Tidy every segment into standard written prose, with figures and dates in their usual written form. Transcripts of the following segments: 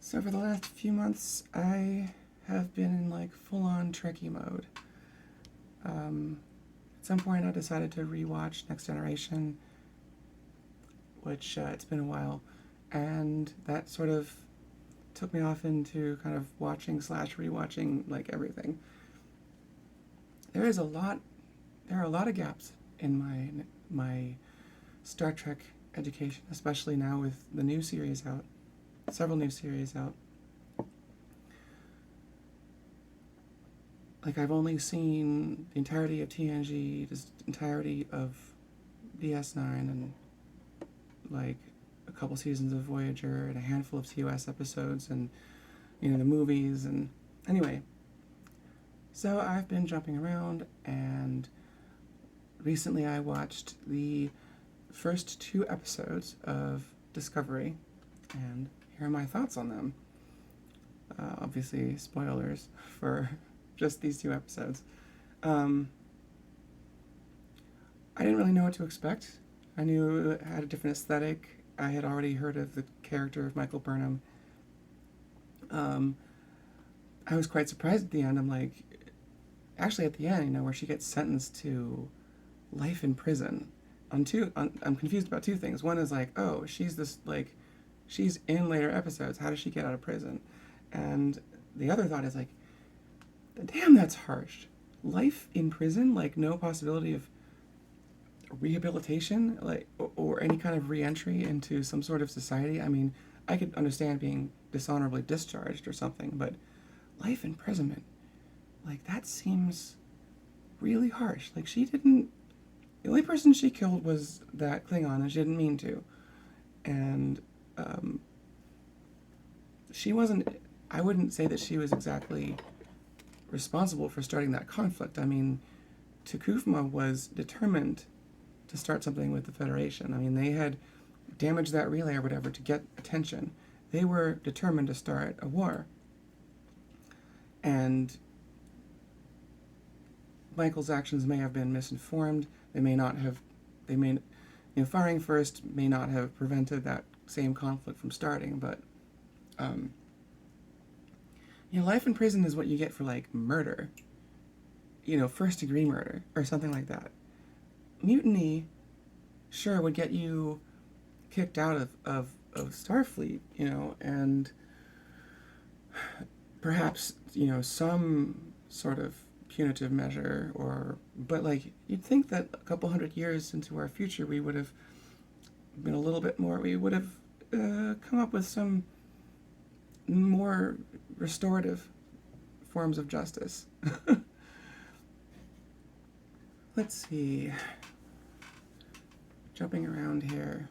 So for the last few months, I have been in like full-on Trekkie mode. At some point, I decided to rewatch Next Generation, which it's been a while, and that sort of took me off into kind of watching slash rewatching like everything. There is a lot. There are a lot of gaps in my Star Trek education, especially now with the new series out, several new series out. Like, I've only seen the entirety of TNG, the entirety of DS9, and like a couple seasons of Voyager, and a handful of TOS episodes, and the movies. And anyway, so I've been jumping around, and recently I watched the first 2 episodes of Discovery, and here are my thoughts on them. Obviously, spoilers for just these 2 episodes. I didn't really know what to expect. I knew it had a different aesthetic. I had already heard of the character of Michael Burnham. I was quite surprised at the end. I'm like, actually at the end, where she gets sentenced to life in prison. I'm confused about 2 things. One is like, oh, she's in later episodes. How does she get out of prison? And the other thought is like, damn, that's harsh. Life in prison, like no possibility of rehabilitation, like or any kind of re-entry into some sort of society. I mean, I could understand being dishonorably discharged or something, but life imprisonment, like that seems really harsh. Like, the only person she killed was that Klingon, and she didn't mean to. And she wasn't, I wouldn't say that she was exactly responsible for starting that conflict. I mean, Takufma was determined to start something with the Federation. I mean, they had damaged that relay or whatever to get attention. They were determined to start a war. And Michael's actions may have been misinformed. They may not have, firing first may not have prevented that same conflict from starting, but life in prison is what you get for, like, murder. First-degree murder, or something like that. Mutiny, sure, would get you kicked out of Starfleet, and perhaps, some sort of punitive measure, but, like, you'd think that a couple hundred years into our future, we would have been a little bit more, we would have come up with some more restorative forms of justice. Let's see. Jumping around here.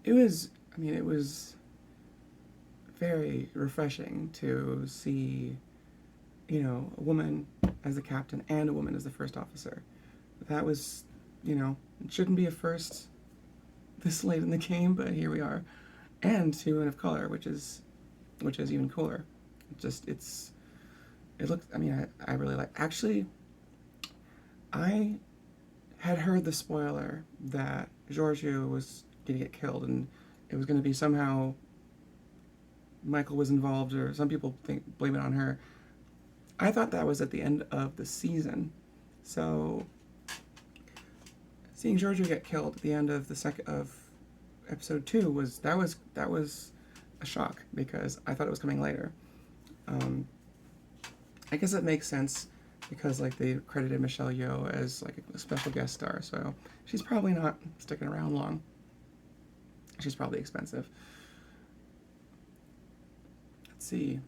It was very refreshing to see, a woman as the captain and a woman as the first officer. That was, it shouldn't be a first this late in the game, but here we are. And 2 women of color, which is even cooler. It looks, I really like, actually, I had heard the spoiler that Giorgio was going to get killed, and it was going to be somehow Michael was involved, or some people blame it on her. I thought that was at the end of the season. So seeing Giorgio get killed at the end of episode 2 was a shock, because I thought it was coming later. I guess it makes sense because, like, they credited Michelle Yeoh as, like, a special guest star, so she's probably not sticking around long. She's probably expensive. Let's see.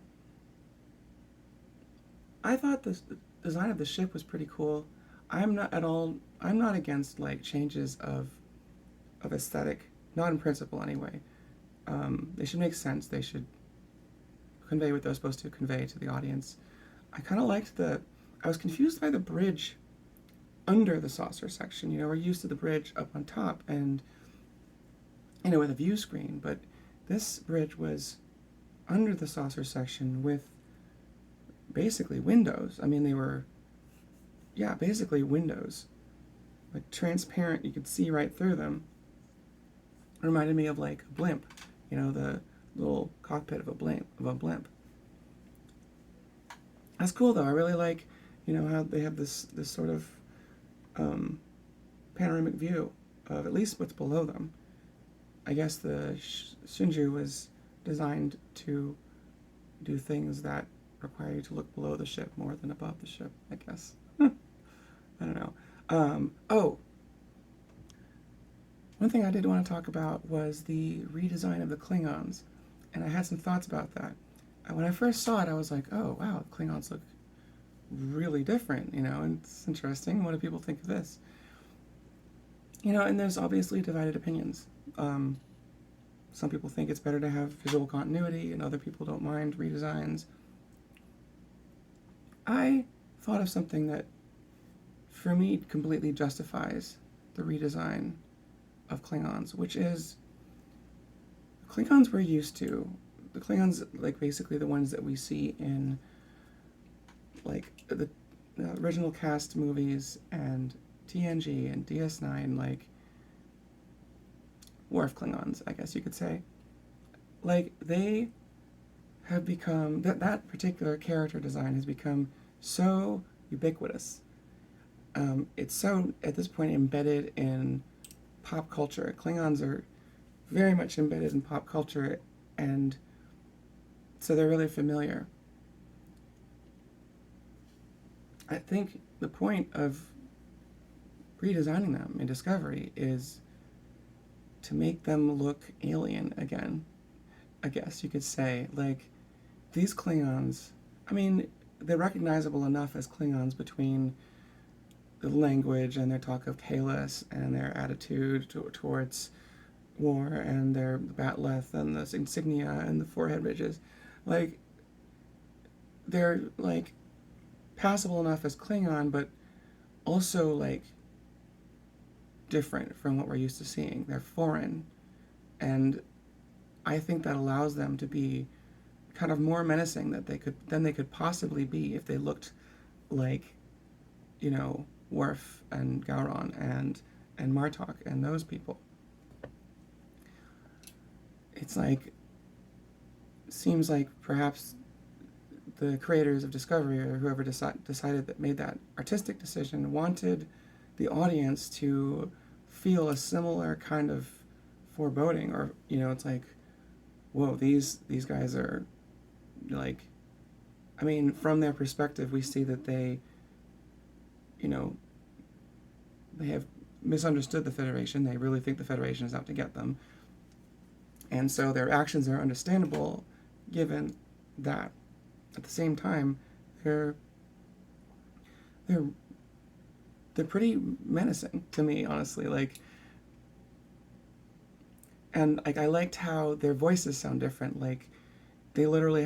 I thought the design of the ship was pretty cool. I'm not against, like, changes of aesthetic, not in principle anyway. They should make sense. They should convey what they're supposed to convey to the audience. I kind of liked I was confused by the bridge under the saucer section. We're used to the bridge up on top and, with a view screen, but this bridge was under the saucer section with basically windows. I mean, they were, basically windows. Like, transparent, you could see right through them. It reminded me of, like, a blimp, the little cockpit of a blimp. That's cool though. I really like, how they have this sort of um, panoramic view of at least what's below them. I guess the Shinju was designed to do things that require you to look below the ship more than above the ship, I guess. I don't know. Oh, one thing I did want to talk about was the redesign of the Klingons, and I had some thoughts about that. When I first saw it, I was like, oh, wow, the Klingons look really different, and it's interesting. What do people think of this? And there's obviously divided opinions. Some people think it's better to have visual continuity, and other people don't mind redesigns. I thought of something that, for me, completely justifies the redesign of Klingons, which is Klingons we're used to. The Klingons, like basically the ones that we see in like the original cast movies and TNG and DS9, like Worf Klingons, I guess you could say. Like they have become that particular character design has become so ubiquitous. It's so at this point embedded in pop culture. Klingons are very much embedded in pop culture, and so they're really familiar. I think the point of redesigning them in Discovery is to make them look alien again, I guess you could say. Like, these Klingons, I mean, they're recognizable enough as Klingons between the language and their talk of Kahless and their attitude towards war and their batleth and the insignia and the forehead ridges. Like, they're, like, passable enough as Klingon, but also, like, different from what we're used to seeing. They're foreign, and I think that allows them to be kind of more menacing than they could possibly be if they looked like, Worf and Gowron and Martok and those people. It's like, seems like perhaps the creators of Discovery or whoever decided that made that artistic decision wanted the audience to feel a similar kind of foreboding, or it's like, whoa, these guys are like, I mean, from their perspective, we see that they they have misunderstood the Federation. They really think the Federation is out to get them, and so their actions are understandable given that. At the same time, they're pretty menacing to me, honestly. Like, and like I liked how their voices sound different. Like, they literally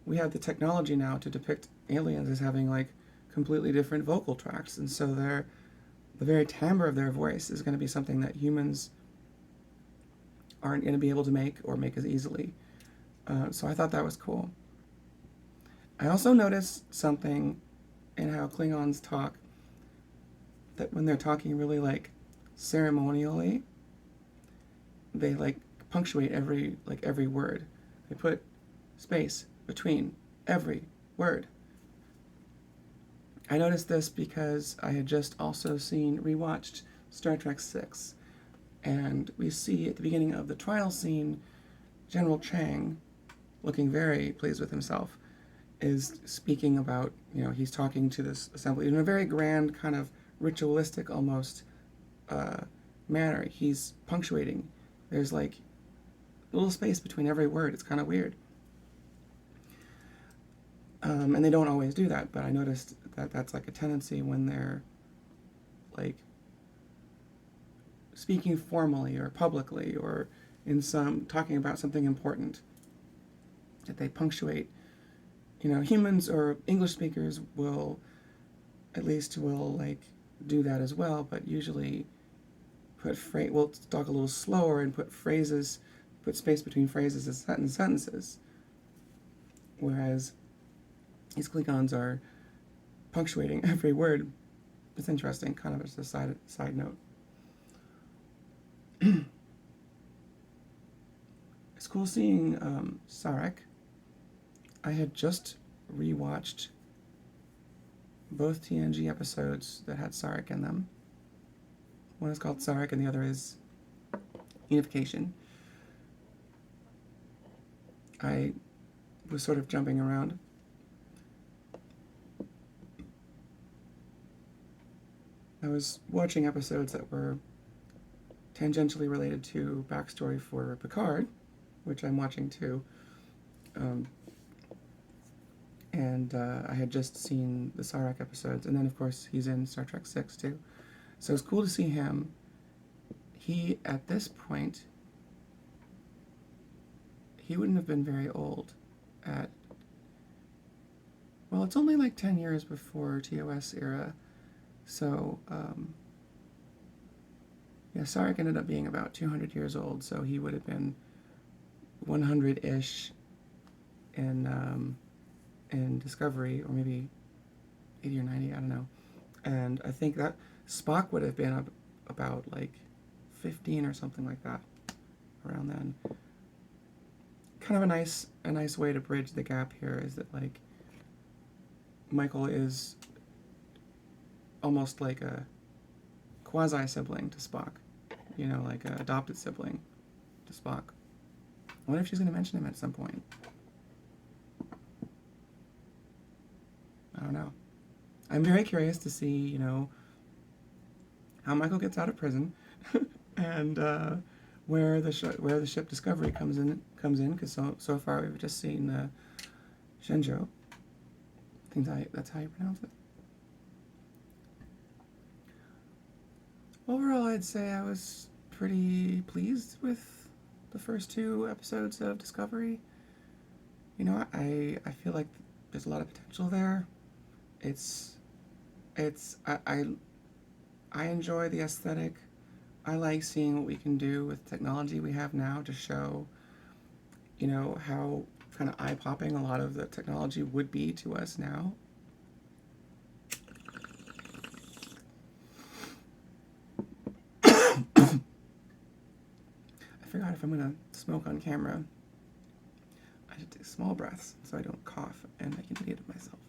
we have the technology now to depict aliens as having like completely different vocal tracks, and so the very timbre of their voice is going to be something that humans aren't going to be able to make or make as easily. So I thought that was cool. I also noticed something in how Klingons talk, that when they're talking really like ceremonially, they like punctuate every word. They put space between every word. I noticed this because I had just also rewatched Star Trek VI, and we see at the beginning of the trial scene, General Chang, looking very pleased with himself, is speaking about, he's talking to this assembly in a very grand, kind of ritualistic almost manner. He's punctuating. There's like a little space between every word. It's kind of weird. And they don't always do that, but I noticed that that's like a tendency when they're like speaking formally or publicly or talking about something important, that they punctuate. Humans or English speakers will like do that as well, but usually we'll talk a little slower and put space between phrases as sentences. Whereas these Klingons are punctuating every word. It's interesting, kind of as a side note. cool seeing Sarek. I had just rewatched both TNG episodes that had Sarek in them. One is called Sarek and the other is Unification. I was sort of jumping around. I was watching episodes that were tangentially related to backstory for Picard, which I'm watching too. And I had just seen the Sarek episodes, and then of course he's in Star Trek 6 too. So it's cool to see him. He, at this point, he wouldn't have been very old at, well, it's only like 10 years before TOS era. So, yeah, Sarek ended up being about 200 years old, so he would have been 100-ish in Discovery, or maybe 80 or 90, I don't know. And I think that Spock would have been about like 15 or something like that, around then. Kind of a nice way to bridge the gap here is that like Michael is almost like a quasi-sibling to Spock, you know, like an adopted sibling to Spock. I wonder if she's going to mention him at some point. I don't know. I'm very curious to see, you know, how Michael gets out of prison, and where the ship Discovery comes in, because so far we've just seen Shenzhou. I think that's how you pronounce it. Overall, I'd say I was pretty pleased with the first 2 episodes of Discovery. You know, I feel like there's a lot of potential there. I enjoy the aesthetic. I like seeing what we can do with technology we have now to show, you know, how kind of eye-popping a lot of the technology would be to us now. I forgot, if I'm going to smoke on camera, I should take small breaths so I don't cough and make an idiot of myself.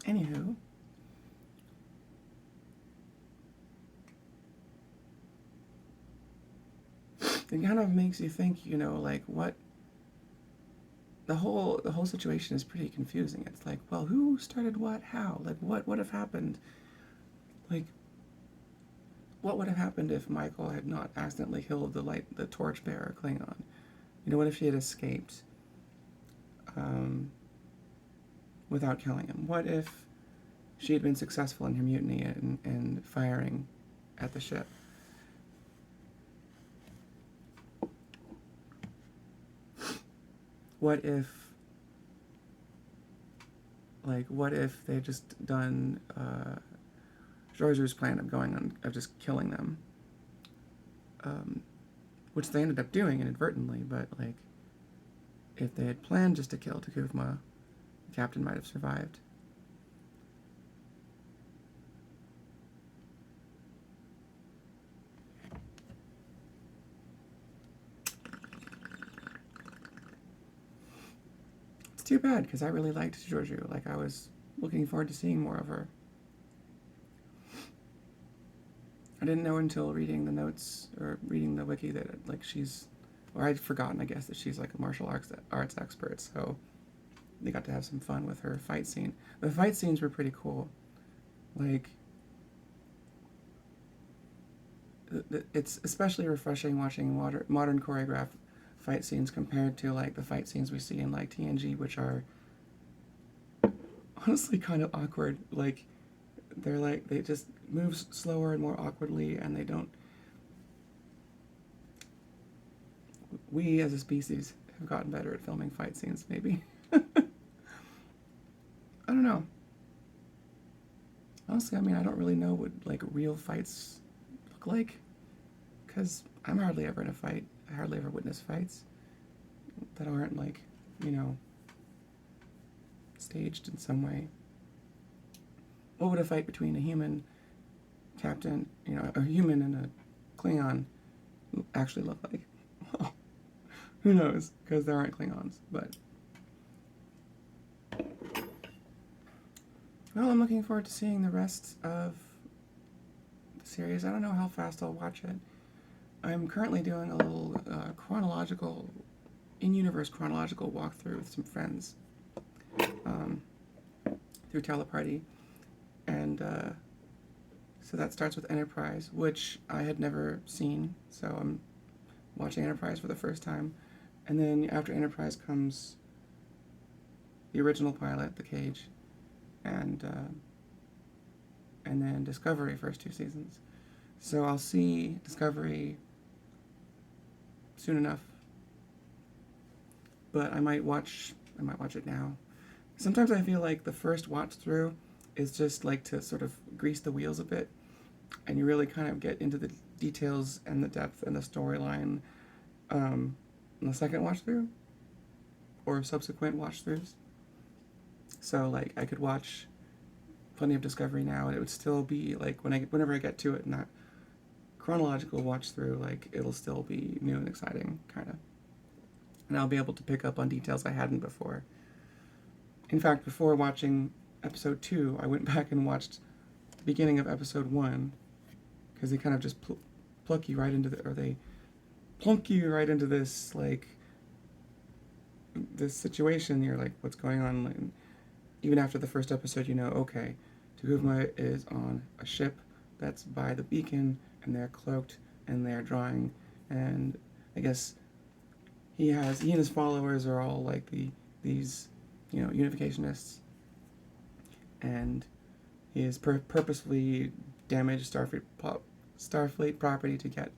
Anywho, it kind of makes you think, you know, like what the whole situation is pretty confusing. It's like, well, who started what, how? Like what would have happened? Like what would have happened if Michael had not accidentally killed the torchbearer Klingon? You know, what if she had escaped without killing him? What if she had been successful in her mutiny and firing at the ship? What if they just done Georgiou's plan of just killing them, which they ended up doing inadvertently, but like if they had planned just to kill Takufma, the captain might have survived. It's too bad, because I really liked Georgiou. Like, I was looking forward to seeing more of her. I didn't know until reading the notes, or reading the wiki, that, like, or I'd forgotten, I guess, that she's, like, a martial arts expert, so they got to have some fun with her fight scene. The fight scenes were pretty cool. Like, it's especially refreshing watching modern choreographed fight scenes compared to, like, the fight scenes we see in, like, TNG, which are honestly kind of awkward. Like, they just move slower and more awkwardly, and they don't... We, as a species, have gotten better at filming fight scenes, maybe. I don't know. Honestly, I mean, I don't really know what, like, real fights look like, because I'm hardly ever in a fight. I hardly ever witness fights that aren't, like, you know, staged in some way. What would a fight between a human captain, a human and a Klingon actually look like. Well, who knows? Because there aren't Klingons. But well, I'm looking forward to seeing the rest of the series. I don't know how fast I'll watch it. I'm currently doing a little in-universe chronological walkthrough with some friends um, through Teleparty, and so that starts with Enterprise, which I had never seen, so I'm watching Enterprise for the first time, and then after Enterprise comes the original pilot, The Cage, and then Discovery, first 2 seasons. So I'll see Discovery soon enough, but I might watch it now. Sometimes I feel like the first watch through is just like to sort of grease the wheels a bit, and you really kind of get into the details and the depth and the storyline in the second watch through or subsequent watch throughs. So like I could watch plenty of Discovery now, and it would still be like whenever I get to it in that chronological watch through, like it'll still be new and exciting, kind of, and I'll be able to pick up on details I hadn't before. In fact, before watching episode 2, I went back and watched the beginning of episode 1, because they kind of just plunk you right into this like this situation. You're like, what's going on? And even after the first episode, okay, Tuhuvma is on a ship that's by the beacon, and they're cloaked, and they're drawing, and I guess he and his followers are all like these unificationists, and he has purposefully damaged Starfleet property to get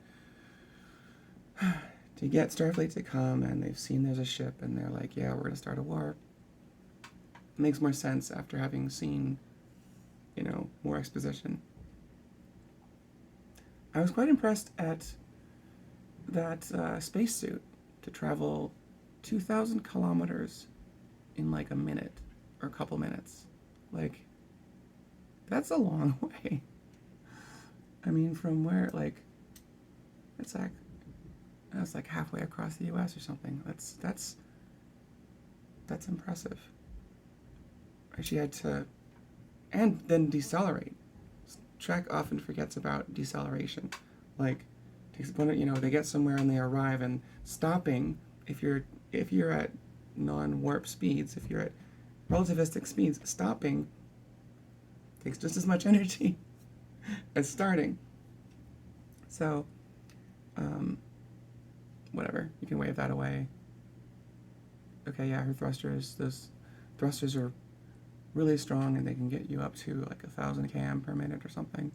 Starfleet to come, and they've seen there's a ship, and they're like, yeah, we're gonna start a war. It makes more sense after having seen more exposition. I was quite impressed at that spacesuit to travel 2,000 kilometers in like a minute or a couple minutes. Like, that's a long way. I mean, from where, like, that's like halfway across the U.S. or something. That's impressive. She had to, and then decelerate. Trek often forgets about deceleration. Like, they get somewhere and they arrive, and stopping, if you're at non-warp speeds, if you're at relativistic speeds, stopping takes just as much energy as starting. So, whatever, you can wave that away. Okay, yeah, those thrusters are really strong, and they can get you up to like 1,000 km per minute or something.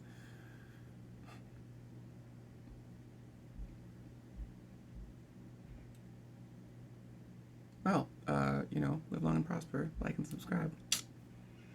Well, live long and prosper, like and subscribe.